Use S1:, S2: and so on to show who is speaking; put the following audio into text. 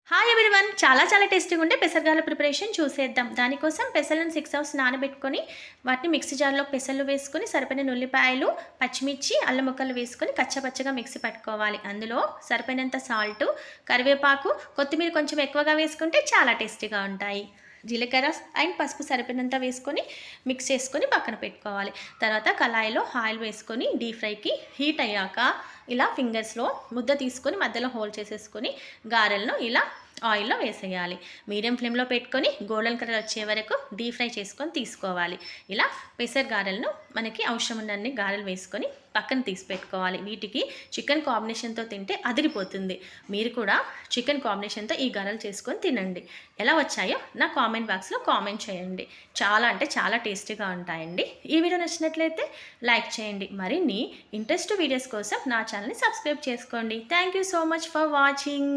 S1: Hi everyone! చాలా టేస్టీగా ఉండే పెసరగాల ప్రిపరేషన్ చూసేద్దాం. దానికోసం పెసలను 6 అవర్స్ నానబెట్టుకొని వాటిని మిక్సీ జార్‌లో పెసలు వేసుకొని సరిపడిన ఉల్లిపాయలు, పచ్చిమిర్చి, అల్లం ముక్కలు వేసుకొని కచ్చపచ్చగా మిక్సీ పట్టుకోవాలి. అందులో సరిపోయినంత సాల్టు, కరివేపాకు, కొత్తిమీర కొంచెం ఎక్కువగా వేసుకుంటే చాలా టేస్టీగా ఉంటాయి. జీలకర్ర అండ్ పసుపు సరిపోయినంత వేసుకొని మిక్స్ చేసుకొని పక్కన పెట్టుకోవాలి. తర్వాత కళాయిలో ఆయిల్ వేసుకొని డీప్ ఫ్రైకి హీట్ అయ్యాక ఇలా ఫింగర్స్‌లో ముద్ద తీసుకొని మధ్యలో హోల్ చేసేసుకొని గారెలను ఇలా ఆయిల్‌లో వేసేయాలి. మీడియం ఫ్లేమ్‌లో పెట్టుకొని గోల్డెన్ కలర్ వచ్చే వరకు డీప్ ఫ్రై చేసుకొని తీసుకోవాలి. ఇలా పెసర గారెలను మనకి అవసరం ఉన్నన్ని గారెలు వేసుకొని పక్కన తీసి పెట్టుకోవాలి. వీటికి చికెన్ కాంబినేషన్‌తో తింటే అదిరిపోతుంది. మీరు కూడా చికెన్ కాంబినేషన్‌తో ఈ గారెలు చేసుకొని తినండి. ఎలా వచ్చాయో నా కామెంట్ బాక్స్‌లో కామెంట్ చేయండి. చాలా టేస్టీగా ఉంటాయండి. ఈ వీడియో నచ్చినట్లయితే లైక్ చేయండి. మరిన్ని ఇంట్రెస్ట్ వీడియోస్ కోసం నా ఛానల్‌ని సబ్స్క్రైబ్ చేసుకోండి. Thank you so much for watching.